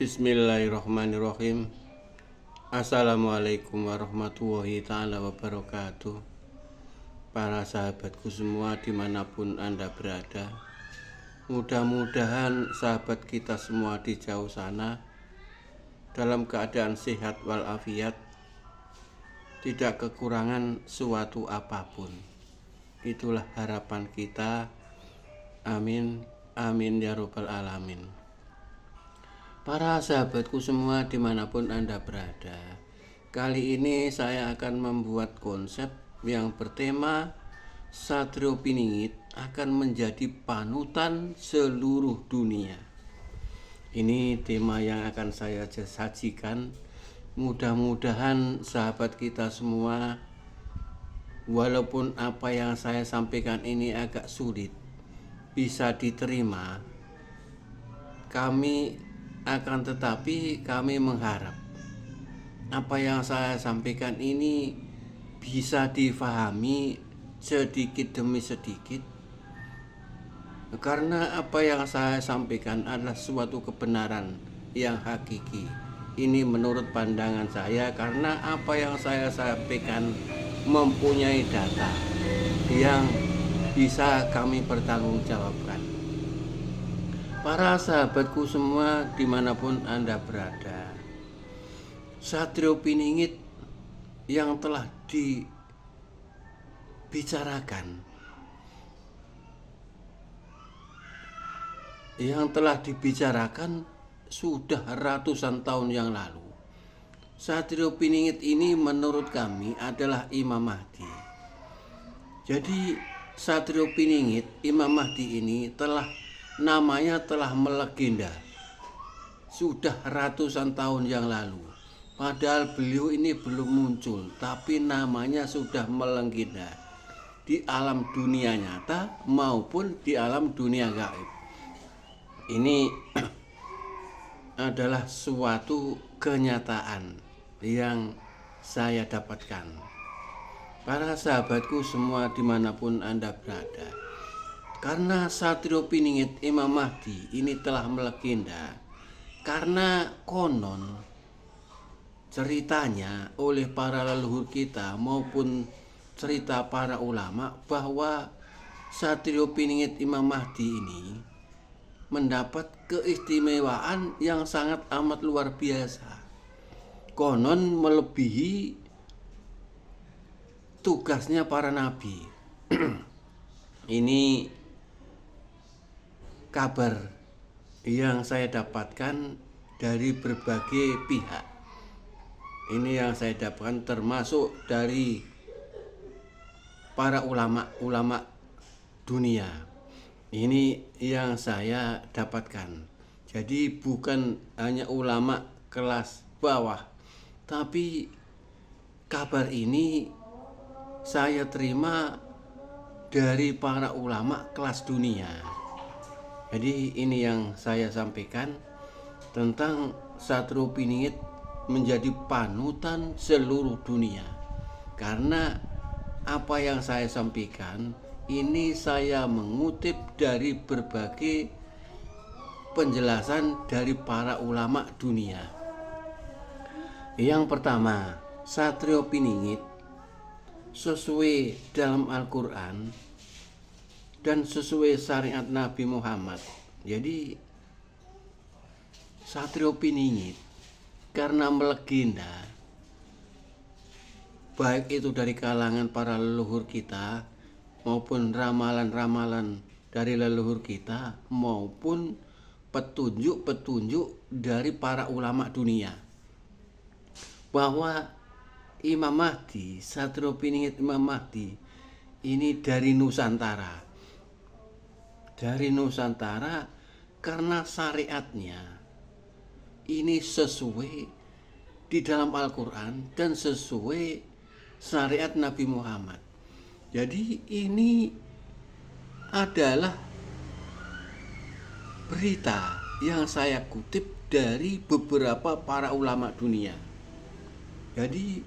Bismillahirrahmanirrahim. Assalamualaikum warahmatullahi ta'ala wabarakatuh. Para sahabatku semua dimanapun Anda berada, mudah-mudahan sahabat kita semua di jauh sana dalam keadaan sehat walafiat, tidak kekurangan suatu apapun. Itulah harapan kita. Amin, amin ya robbal alamin. Para sahabatku semua dimanapun Anda berada, kali ini saya akan membuat konsep yang bertema Satrio Piningit akan menjadi panutan seluruh dunia. Ini tema yang akan saya sajikan. Mudah-mudahan sahabat kita semua, walaupun apa yang saya sampaikan ini agak sulit, bisa diterima. Tetapi kami mengharap apa yang saya sampaikan ini bisa difahami sedikit demi sedikit, karena apa yang saya sampaikan adalah suatu kebenaran yang hakiki. Ini menurut pandangan saya, karena apa yang saya sampaikan mempunyai data yang bisa kami pertanggungjawabkan. Para sahabatku semua dimanapun Anda berada, Satrio Piningit yang telah dibicarakan sudah ratusan tahun yang lalu. Satrio Piningit ini menurut kami adalah Imam Mahdi. Jadi Satrio Piningit, Imam Mahdi ini namanya telah melegenda sudah ratusan tahun yang lalu. Padahal beliau ini belum muncul, tapi namanya sudah melegenda di alam dunia nyata maupun di alam dunia gaib. Ini adalah suatu kenyataan yang saya dapatkan. Para sahabatku semua dimanapun Anda berada, karena Satrio Piningit Imam Mahdi ini telah melegenda, karena konon ceritanya oleh para leluhur kita maupun cerita para ulama bahwa Satrio Piningit Imam Mahdi ini mendapat keistimewaan yang sangat amat luar biasa. Konon melebihi tugasnya para nabi. Ini kabar yang saya dapatkan dari berbagai pihak. Ini yang saya dapatkan termasuk dari para ulama dunia. Ini yang saya dapatkan. Jadi bukan hanya ulama kelas bawah, tapi kabar ini saya terima dari para ulama kelas dunia. Jadi ini yang saya sampaikan tentang Satrio Piningit menjadi panutan seluruh dunia. Karena apa yang saya sampaikan ini saya mengutip dari berbagai penjelasan dari para ulama dunia. Yang pertama, Satrio Piningit sesuai dalam Al-Quran dan sesuai syariat Nabi Muhammad. Jadi Satrio Piningit karena melegenda, baik itu dari kalangan para leluhur kita maupun ramalan-ramalan dari leluhur kita maupun petunjuk-petunjuk dari para ulama dunia, bahwa Imam Mahdi, Satrio Piningit Imam Mahdi ini dari Nusantara. Dari Nusantara karena syariatnya ini sesuai di dalam Al-Quran dan sesuai syariat Nabi Muhammad. Jadi ini adalah berita yang saya kutip dari beberapa para ulama dunia. Jadi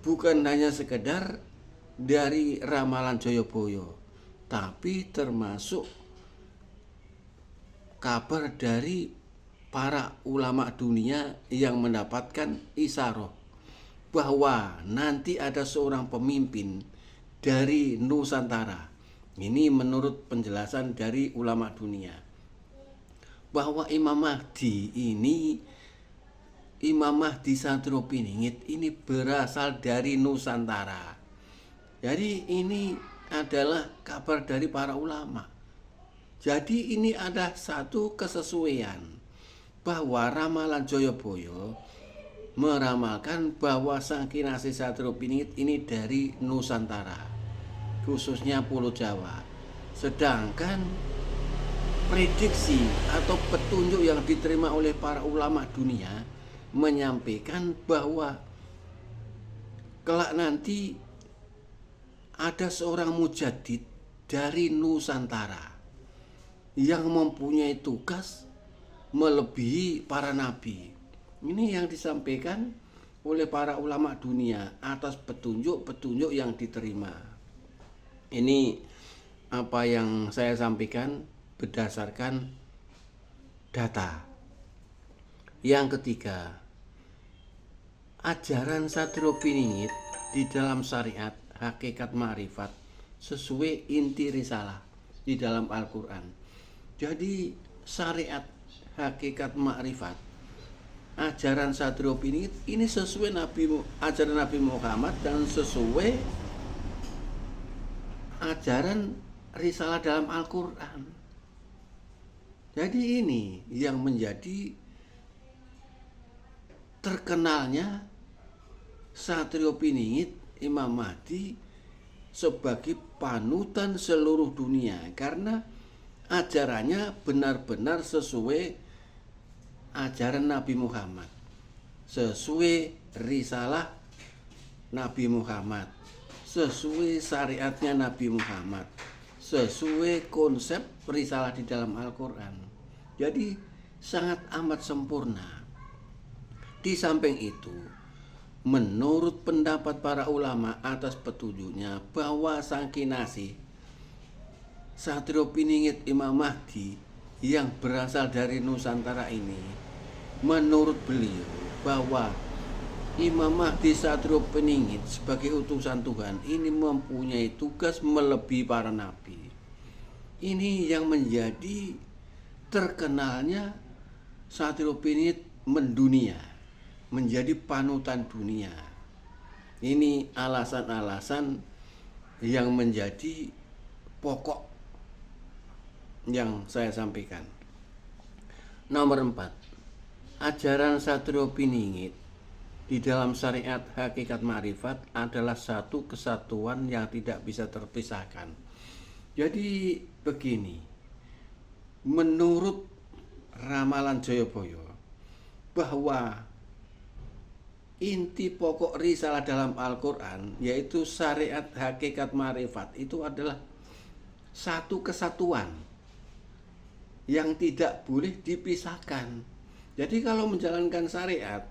bukan hanya sekedar dari ramalan Joyoboyo, tapi termasuk kabar dari para ulama dunia yang mendapatkan isyarah bahwa nanti ada seorang pemimpin dari Nusantara. Ini menurut penjelasan dari ulama dunia, bahwa Imam Mahdi Satrio Piningit ini berasal dari Nusantara. Jadi ini adalah kabar dari para ulama. Jadi ini ada satu kesesuaian bahwa ramalan Joyoboyo meramalkan bahwa Sang Kinasih Satrio Piningit ini dari Nusantara, khususnya Pulau Jawa. Sedangkan prediksi atau petunjuk yang diterima oleh para ulama dunia menyampaikan bahwa kelak nanti ada seorang mujadid dari Nusantara yang mempunyai tugas melebihi para nabi. Ini yang disampaikan oleh para ulama dunia atas petunjuk-petunjuk yang diterima. Ini apa yang saya sampaikan berdasarkan data. Yang ketiga, ajaran Satrio Piningit di dalam syariat hakikat ma'rifat sesuai inti risalah di dalam Al-Quran. Jadi syariat hakikat ma'rifat ajaran Satrio Piningit ini sesuai ajaran Nabi Muhammad dan sesuai ajaran risalah dalam Al-Quran. Jadi ini yang menjadi terkenalnya Satrio Piningit Imam Mahdi sebagai panutan seluruh dunia, karena ajarannya benar-benar sesuai ajaran Nabi Muhammad, sesuai risalah Nabi Muhammad, sesuai syariatnya Nabi Muhammad, sesuai konsep risalah di dalam Al-Quran. Jadi sangat amat sempurna. Di samping itu, menurut pendapat para ulama atas petunjuknya bahwa Sang Kinasih Satrio Piningit Imam Mahdi yang berasal dari Nusantara ini, menurut beliau bahwa Imam Mahdi Satrio Piningit sebagai utusan Tuhan ini mempunyai tugas melebihi para nabi. Ini yang menjadi terkenalnya Satrio Piningit mendunia, menjadi panutan dunia. Ini alasan-alasan yang menjadi pokok yang saya sampaikan. Nomor 4, ajaran Satrio Piningit di dalam syariat hakikat ma'rifat adalah satu kesatuan yang tidak bisa terpisahkan. Jadi begini, menurut ramalan Joyoboyo bahwa inti pokok risalah dalam Al-Quran yaitu syariat hakikat ma'rifat itu adalah satu kesatuan yang tidak boleh dipisahkan. Jadi kalau menjalankan syariat,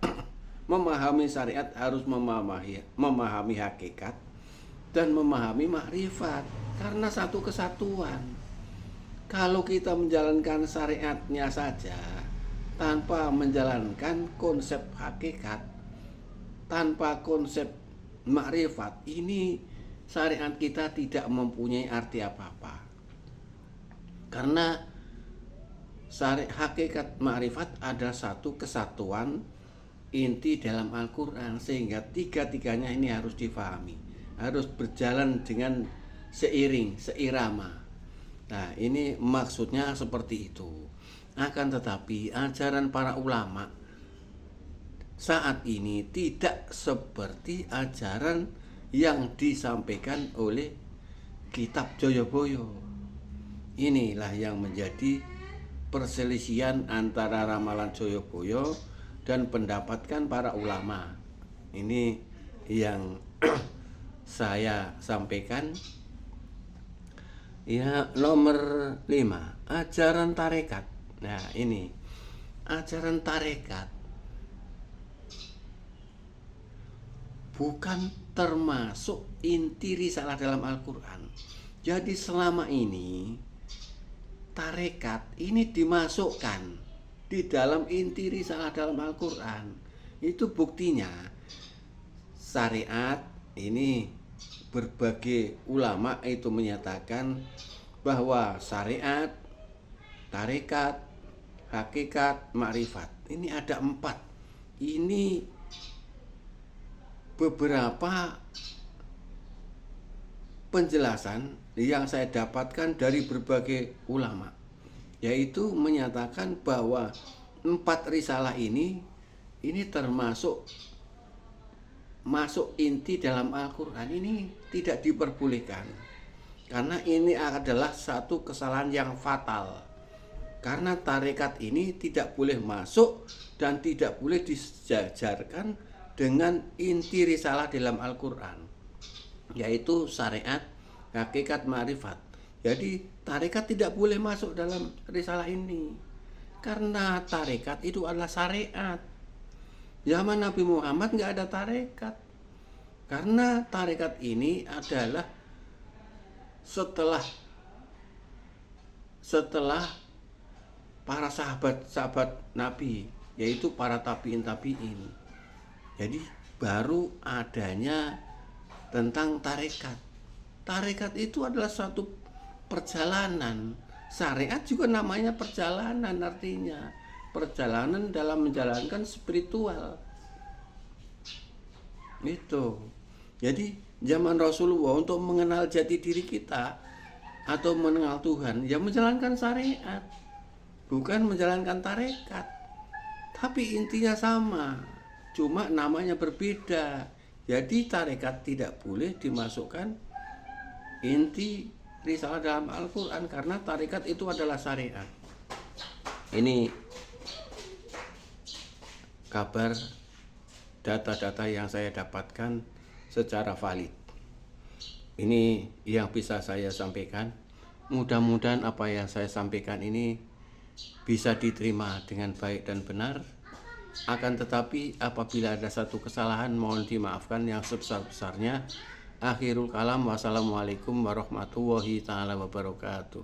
memahami syariat harus memahami hakikat dan memahami makrifat, karena satu kesatuan. Kalau kita menjalankan syariatnya saja tanpa menjalankan konsep hakikat, tanpa konsep makrifat, ini syariat kita tidak mempunyai arti apa-apa. Karena hakikat ma'rifat adalah satu kesatuan inti dalam Al-Quran, sehingga tiga-tiganya ini harus difahami, harus berjalan dengan seiring, seirama. Nah, ini maksudnya seperti itu. Akan tetapi ajaran para ulama saat ini tidak seperti ajaran yang disampaikan oleh kitab Joyoboyo. Inilah yang menjadi perselisihan antara ramalan Joyoboyo dan pendapatkan para ulama. Ini yang saya sampaikan. Ya, nomor 5, ajaran tarekat. Nah, ini ajaran tarekat bukan termasuk inti risalah dalam Al-Quran. Jadi selama ini tarekat ini dimasukkan di dalam inti risalah dalam Al-Quran. Itu buktinya syariat ini, berbagai ulama itu menyatakan bahwa syariat, tarekat, hakikat, makrifat ini ada 4. Ini beberapa penjelasan yang saya dapatkan dari berbagai ulama, yaitu menyatakan bahwa 4 risalah ini termasuk masuk inti dalam Al-Quran. Ini tidak diperbolehkan, karena ini adalah satu kesalahan yang fatal. Karena tarekat ini tidak boleh masuk dan tidak boleh disejajarkan dengan inti risalah dalam Al-Quran, yaitu syariat, hakikat, makrifat. Jadi tarekat tidak boleh masuk dalam risalah ini, karena tarekat itu adalah syariat. Zaman Nabi Muhammad nggak ada tarekat, karena tarekat ini adalah setelah para sahabat Nabi, yaitu para tabiin. Jadi baru adanya tentang tarekat. Tarekat itu adalah suatu perjalanan. Syariat juga namanya perjalanan, artinya perjalanan dalam menjalankan spiritual. Itu. Jadi zaman Rasulullah untuk mengenal jati diri kita atau mengenal Tuhan, ya menjalankan syariat, bukan menjalankan tarekat. Tapi intinya sama, cuma namanya berbeda. Jadi tarekat tidak boleh dimasukkan inti risalah dalam Al-Quran, karena tarekat itu adalah syariat. Ini kabar, data-data yang saya dapatkan secara valid. Ini yang bisa saya sampaikan. Mudah-mudahan apa yang saya sampaikan ini bisa diterima dengan baik dan benar. Akan tetapi apabila ada satu kesalahan, mohon dimaafkan yang sebesar-besarnya. Akhirul kalam, wassalamualaikum warahmatullahi taala wabarakatuh.